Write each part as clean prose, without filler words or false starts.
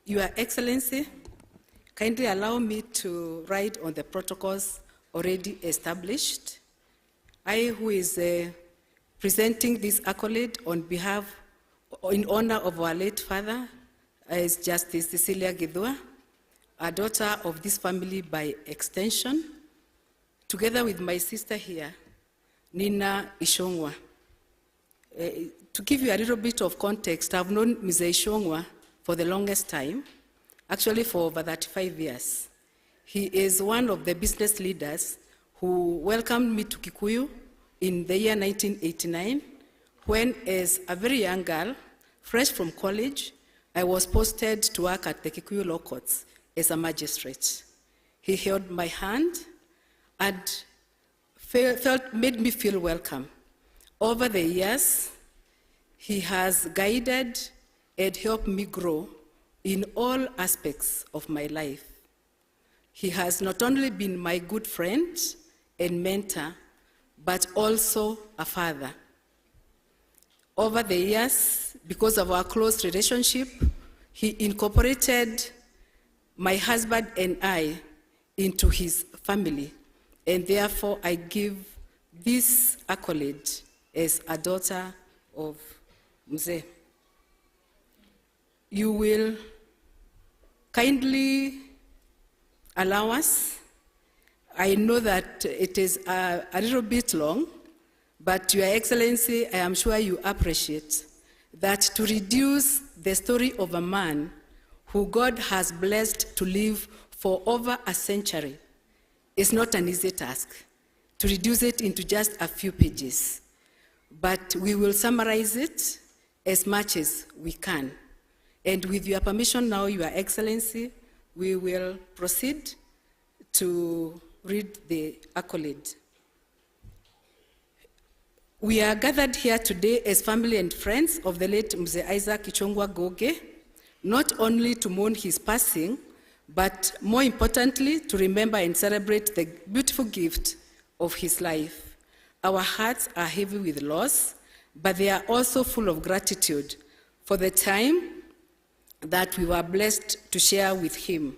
Your Excellency, kindly allow me to write on the protocols already established. I, who is presenting this accolade on behalf, in honor of our late father, is Justice Cecilia Githua, a daughter of this family by extension, together with my sister here, Nina Ichung'wah. To give you a little bit of context, I've known Mzee Ichung'wah for the longest time, actually for over 35 years. He is one of the business leaders who welcomed me to Kikuyu in the year 1989, when, as a very young girl, fresh from college, I was posted to work at the Kikuyu Law Courts as a magistrate. He held my hand and made me feel welcome. Over the years, he has guided and helped me grow in all aspects of my life. He has not only been my good friend and mentor, but also a father. Over the years, because of our close relationship, he incorporated my husband and I into his family, and therefore I give this accolade as a daughter of Mzee. You will kindly allow us. I know that it is a little bit long, but Your Excellency, I am sure you appreciate that to reduce the story of a man who God has blessed to live for over a century is not an easy task, to reduce it into just a few pages. But we will summarize it as much as we can. And with your permission now, Your Excellency, we will proceed to read the accolade. We are gathered here today as family and friends of the late Mzee Isaack Ichung'wah Goge, not only to mourn his passing, but more importantly, to remember and celebrate the beautiful gift of his life. Our hearts are heavy with loss, but they are also full of gratitude for the time that we were blessed to share with him.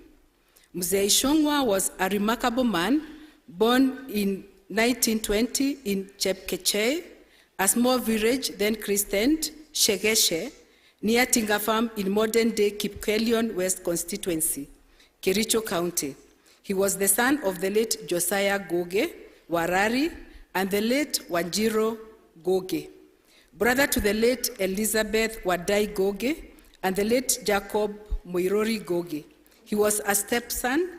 Mzee Ichung'wah was a remarkable man, born in 1920 in Chepkechei, a small village then christened Shegeshe, near Tinga Farm in modern-day Kipkelion West constituency, Kericho County. He was the son of the late Josiah Goge Warari and the late Wanjiro Goge, brother to the late Elizabeth Wadai Goge and the late Jacob Moirori Goge. He was a stepson,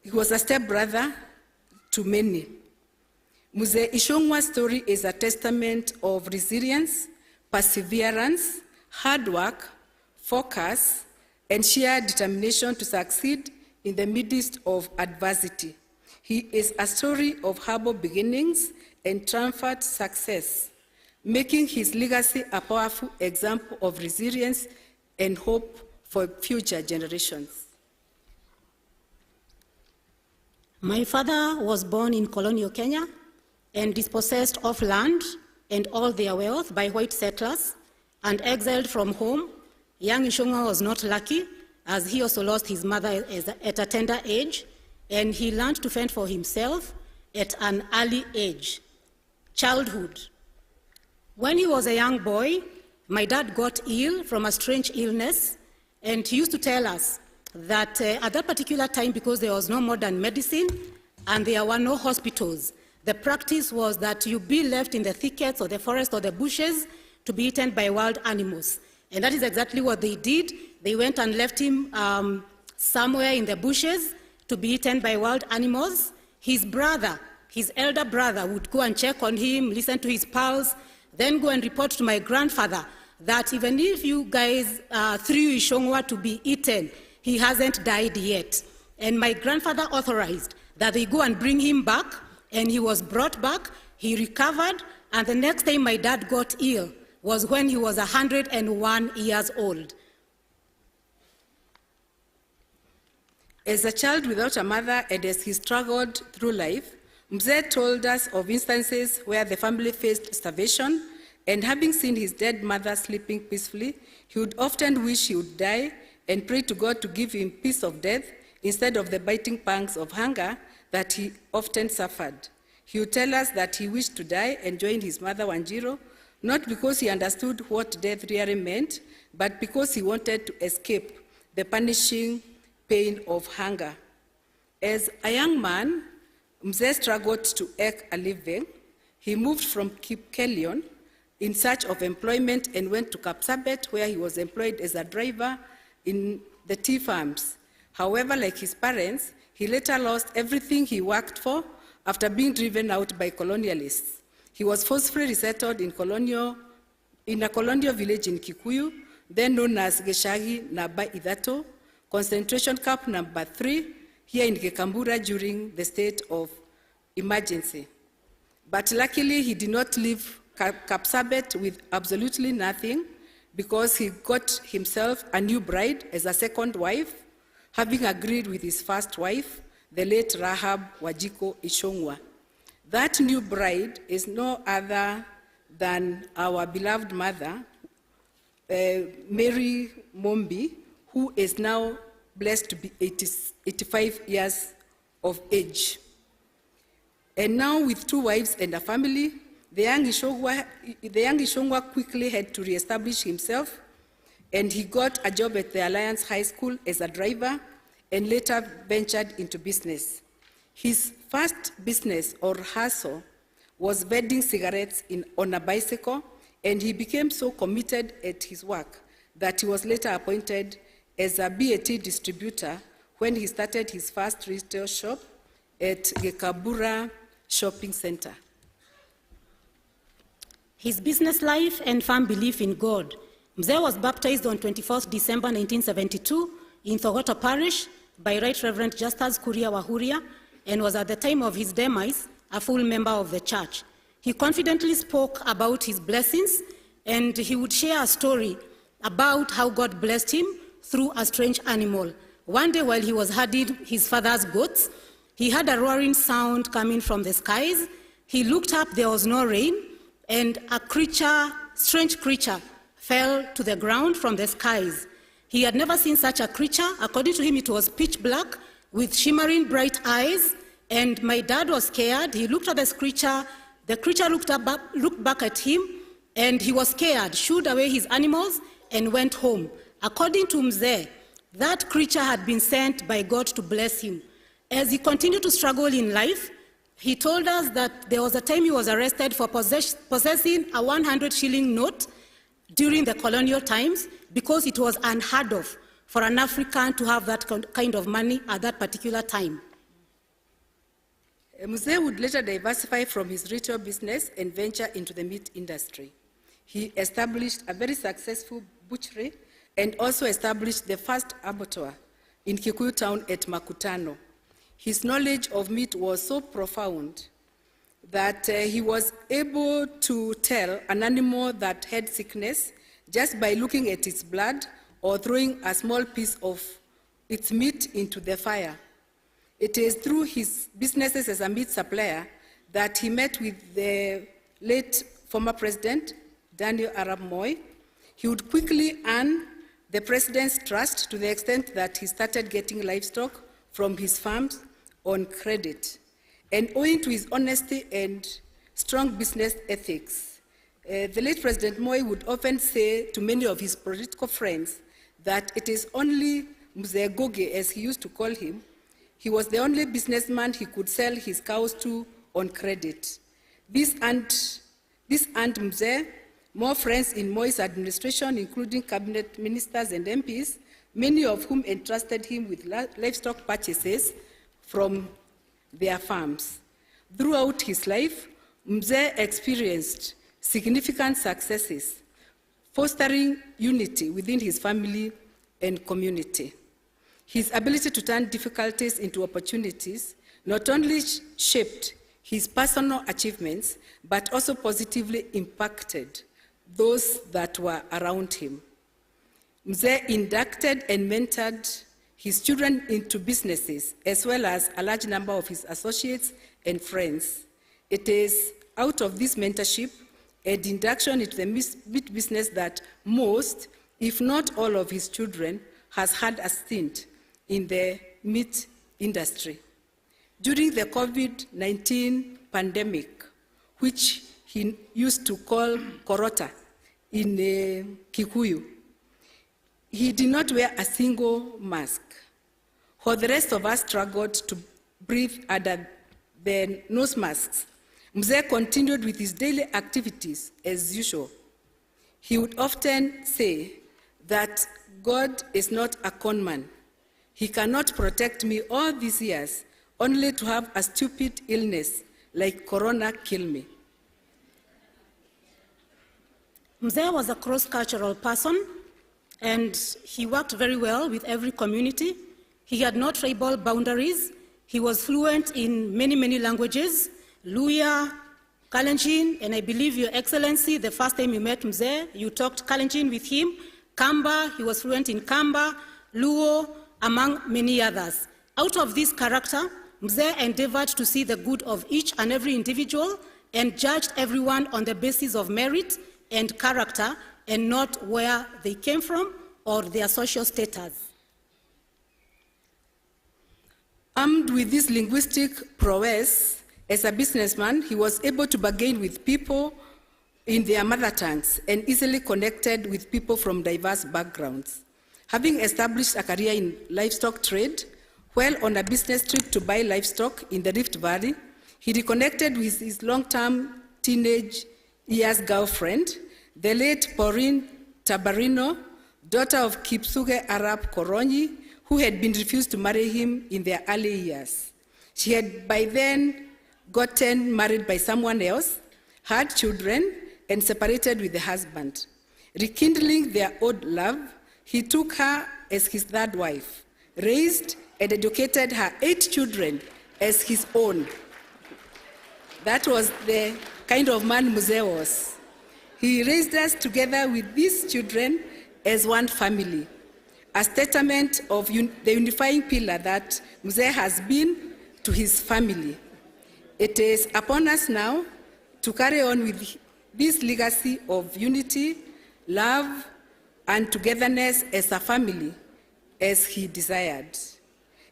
he was a stepbrother to many. Mzee Ichung'wah's story is a testament of resilience, perseverance, hard work, focus, and sheer determination to succeed in the midst of adversity. He is a story of humble beginnings and triumphant success, making his legacy a powerful example of resilience and hope for future generations. My father was born in colonial Kenya and dispossessed of land and all their wealth by white settlers and exiled from home. Young Ichung'wah was not lucky, as he also lost his mother at a tender age, and he learned to fend for himself at an early age, childhood. When he was a young boy, my dad got ill from a strange illness, and he used to tell us that at that particular time, because there was no modern medicine and there were no hospitals, the practice was that you be left in the thickets or the forest or the bushes to be eaten by wild animals. And that is exactly what they did. They went and left him somewhere in the bushes to be eaten by wild animals. His brother, his elder brother, would go and check on him, listen to his pulse, then go and report to my grandfather that even if you guys threw Ichung'wah to be eaten, he hasn't died yet. And my grandfather authorized that they go and bring him back, and he was brought back, he recovered, and the next time my dad got ill was when he was 101 years old. As a child without a mother and as he struggled through life, Mzee told us of instances where the family faced starvation, and having seen his dead mother sleeping peacefully, he would often wish he would die and prayed to God to give him peace of death instead of the biting pangs of hunger that he often suffered. He would tell us that he wished to die and join his mother Wanjiru, not because he understood what death really meant, but because he wanted to escape the punishing pain of hunger. As a young man, Mzee struggled to make a living. He moved from Kipkelion in search of employment and went to Kapsabet, where he was employed as a driver in the tea farms. However, like his parents, he later lost everything he worked for after being driven out by colonialists. He was forcefully resettled in a colonial village in Kikuyu, then known as Geshagi Naba Idato, concentration camp number 3, here in Gekambura during the state of emergency. But luckily, he did not leave Kapsabet with absolutely nothing, because he got himself a new bride as a second wife, having agreed with his first wife, the late Rahab Wajiko Ichung'wa. That new bride is no other than our beloved mother, Mary Mombi, who is now blessed to be 85 years of age. And now with 2 wives and a family, the young Ichung'wa quickly had to reestablish himself, and he got a job at the Alliance High School as a driver and later ventured into business. His first business or hustle was vending cigarettes on a bicycle, and he became so committed at his work that he was later appointed as a BAT distributor when he started his first retail shop at Gekabura Shopping Center. His business life and firm belief in God. Mzee was baptized on 24th December 1972 in Thogoto Parish by Right Reverend Justus Kuria Wahuria, and was at the time of his demise a full member of the church. He confidently spoke about his blessings, and he would share a story about how God blessed him through a strange animal. One day while he was herding his father's goats, he heard a roaring sound coming from the skies. He looked up, there was no rain, and a strange creature fell to the ground from the skies. He had never seen such a creature. According to him, it was pitch black with shimmering bright eyes, and my dad was scared. He looked at this creature. The creature looked back at him, and he was scared, shooed away his animals, and went home. According to Mzee, that creature had been sent by God to bless him. As he continued to struggle in life, he told us that there was a time he was arrested for possessing a 100-shilling note during the colonial times, because it was unheard of for an African to have that kind of money at that particular time. Mzee would later diversify from his retail business and venture into the meat industry. He established a very successful butchery and also established the first abattoir in Kikuyu town at Makutano. His knowledge of meat was so profound that he was able to tell an animal that had sickness just by looking at its blood or throwing a small piece of its meat into the fire. It is through his businesses as a meat supplier that he met with the late former president, Daniel Arap Moi. He would quickly earn the president's trust to the extent that he started getting livestock from his farms on credit. And owing to his honesty and strong business ethics, the late President Moi would often say to many of his political friends that it is only Mzee Goge, as he used to call him, he was the only businessman he could sell his cows to on credit. This earned Mzee more friends in Moi's administration, including cabinet ministers and MPs, many of whom entrusted him with livestock purchases from their farms. Throughout his life, Mzee experienced significant successes, fostering unity within his family and community. His ability to turn difficulties into opportunities not only shaped his personal achievements, but also positively impacted those that were around him. Mzee inducted and mentored his children into businesses, as well as a large number of his associates and friends. It is out of this mentorship and induction into the meat business that most, if not all of his children, has had a stint in the meat industry. During the COVID-19 pandemic, which he used to call korota in Kikuyu, he did not wear a single mask. While the rest of us struggled to breathe under the nose masks, Mzee continued with his daily activities as usual. He would often say that God is not a con man. He cannot protect me all these years only to have a stupid illness like corona kill me. Mzee was a cross-cultural person, and he worked very well with every community. He had no tribal boundaries. He was fluent in many, many languages: Luya, Kalenjin, and I believe, Your Excellency, the first time you met Mzee, you talked Kalenjin with him. Kamba, he was fluent in Kamba, Luo, among many others. Out of this character, Mzee endeavored to see the good of each and every individual and judged everyone on the basis of merit and character and not where they came from or their social status. Armed with this linguistic prowess, as a businessman, he was able to bargain with people in their mother tongues and easily connected with people from diverse backgrounds. Having established a career in livestock trade, while on a business trip to buy livestock in the Rift Valley, he reconnected with his long-term teenage years girlfriend, the late Pauline Tabarino, daughter of Kipsuge Arap Koronyi, who had been refused to marry him in their early years. She had by then gotten married by someone else, had children, and separated with the husband. Rekindling their old love, he took her as his third wife, raised and educated her 8 children as his own. That was the kind of man Mzee was. He raised us together with these children as one family, a statement of the unifying pillar that Mzee has been to his family. It is upon us now to carry on with this legacy of unity, love, and togetherness as a family, as he desired.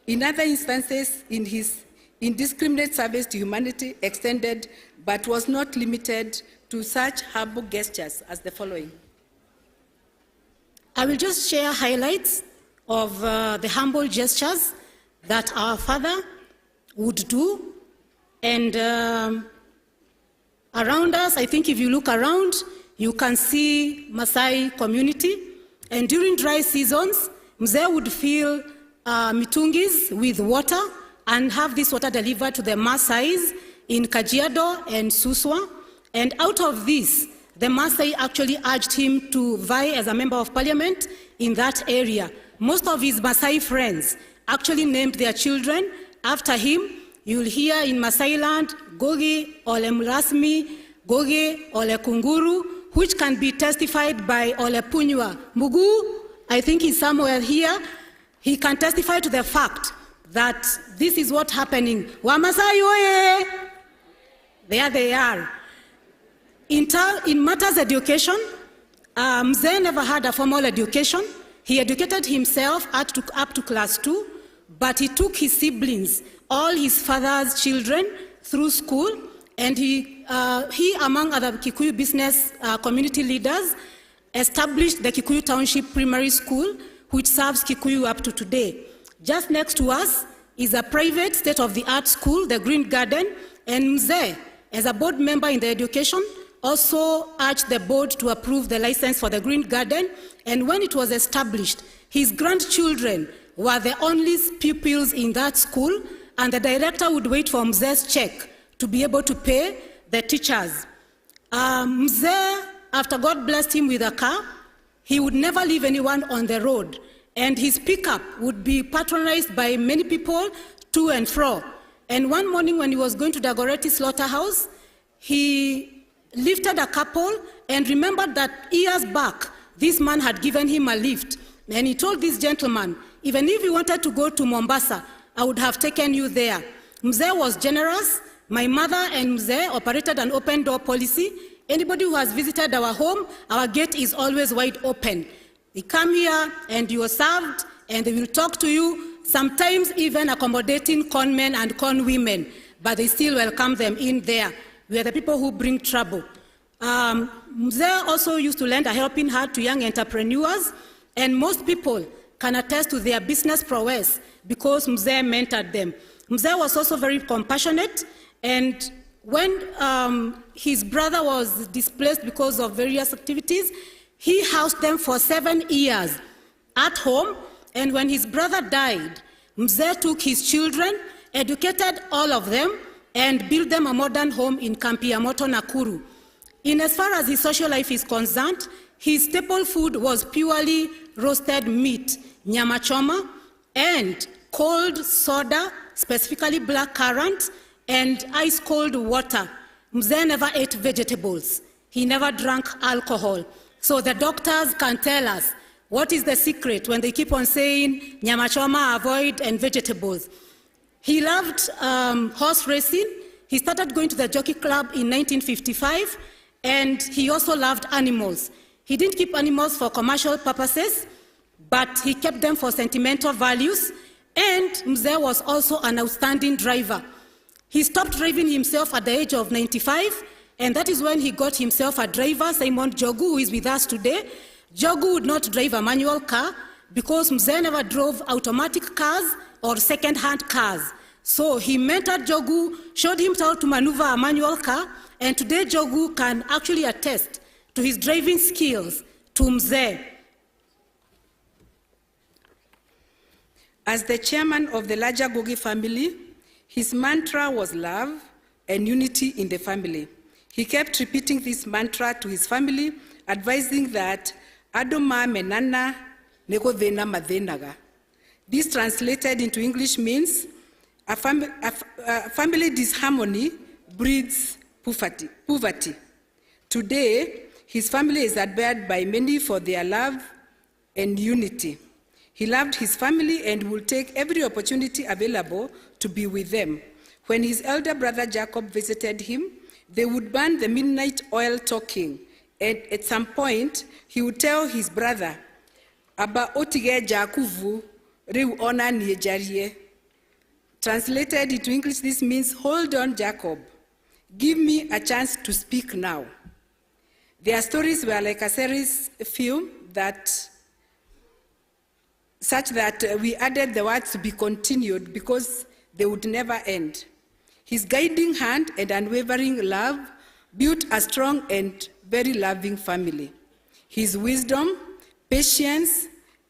In other instances, in his indiscriminate service to humanity extended but was not limited to such humble gestures as the following. I will just share highlights of the humble gestures that our father would do. And around us, I think if you look around, you can see Maasai community. And during dry seasons, Mzee would fill mitungis with water and have this water delivered to the Maasais in Kajiado and Suswa. And out of this, the Maasai actually urged him to vie as a member of parliament in that area. Most of his Maasai friends actually named their children after him. You'll hear in Maasai land, Gogi Ole Mrasmi, Gogi Ole Kunguru, which can be testified by Ole Punywa. Mugu, I think he's somewhere here. He can testify to the fact that this is what's happening. Wamasai oye! There they are. In matters education, Mzee never had a formal education. He educated himself up to class 2, but he took his siblings, all his father's children, through school, and he among other Kikuyu business community leaders, established the Kikuyu Township Primary School, which serves Kikuyu up to today. Just next to us is a private state-of-the-art school, the Green Garden, and Mzee, as a board member in the education, also urged the board to approve the license for the Green Garden, and when it was established, his grandchildren were the only pupils in that school, and the director would wait for Mzee's check to be able to pay the teachers. Mzee, after God blessed him with a car, he would never leave anyone on the road, and his pickup would be patronized by many people to and fro. And one morning when he was going to Dagoretti slaughterhouse, he lifted a couple and remembered that years back, this man had given him a lift. And he told this gentleman, even if you wanted to go to Mombasa, I would have taken you there. Mzee was generous. My mother and Mzee operated an open door policy. Anybody who has visited our home, our gate is always wide open. You come here and you are served and they will talk to you, sometimes even accommodating con men and con women, but they still welcome them in there. We are the people who bring trouble. Mzee also used to lend a helping hand to young entrepreneurs, and most people can attest to their business prowess because Mzee mentored them. Mzee was also very compassionate, and when his brother was displaced because of various activities, he housed them for 7 years at home, and when his brother died, Mzee took his children, educated all of them, and built them a modern home in Kampiamoto, Nakuru. In as far as his social life is concerned, his staple food was purely roasted meat, nyama choma, and cold soda, specifically black currant, and ice-cold water. Mzee never ate vegetables. He never drank alcohol. So the doctors can tell us what is the secret when they keep on saying nyama choma, avoid, and vegetables. He loved horse racing. He started going to the jockey club in 1955, and he also loved animals. He didn't keep animals for commercial purposes, but he kept them for sentimental values, and Mzee was also an outstanding driver. He stopped driving himself at the age of 95, and that is when he got himself a driver, Simon Jogu, who is with us today. Jogu would not drive a manual car because Mzee never drove automatic cars or second-hand cars. So he mentored Jogu, showed him how to maneuver a manual car, and today Jogu can actually attest to his driving skills to Mzee. As the chairman of the larger Gogi family, his mantra was love and unity in the family. He kept repeating this mantra to his family, advising that Adoma menana neko vena madenaga. This translated into English means a family disharmony breeds poverty. Today, his family is admired by many for their love and unity. He loved his family and would take every opportunity available to be with them. When his elder brother Jacob visited him, they would burn the midnight oil talking, and at some point, he would tell his brother, Aba otige Jakuvu, riu ona niejarie. Translated into English, this means, hold on, Jacob. Give me a chance to speak now. Their stories were like a series film such that we added the words to be continued because they would never end. His guiding hand and unwavering love built a strong and very loving family. His wisdom, patience,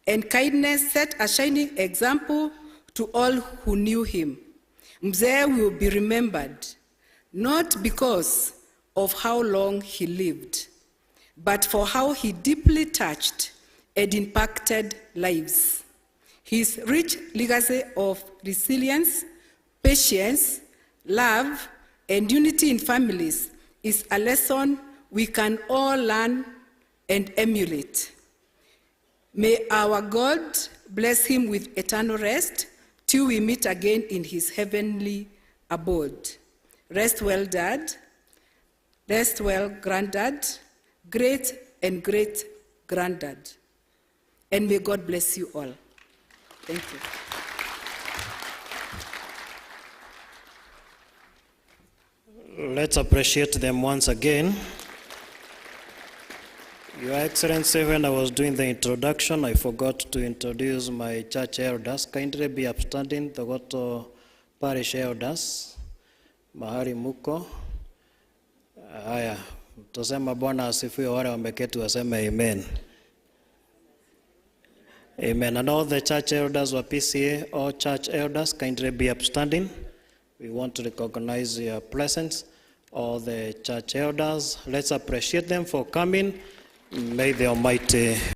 and kindness set a shining example to all who knew him. Mzee will be remembered, not because of how long he lived, but for how he deeply touched and impacted lives. His rich legacy of resilience, patience, love, and unity in families is a lesson we can all learn and emulate. May our God bless him with eternal rest till we meet again in his heavenly abode. Rest well, Dad. Rest well, Granddad, great and great Granddad. And may God bless you all. Thank you. Let's appreciate them once again. Your Excellency, when I was doing the introduction, I forgot to introduce my church elders. Kindly be upstanding, the Goto Parish elders. Mahali muko. Haya, tusema Bwana asifiwe, wale wameketi waseme amen. Amen. And all the church elders were PCA, all church elders, kindly be upstanding. We want to recognize your presence. All the church elders, let's appreciate them for coming. May the Almighty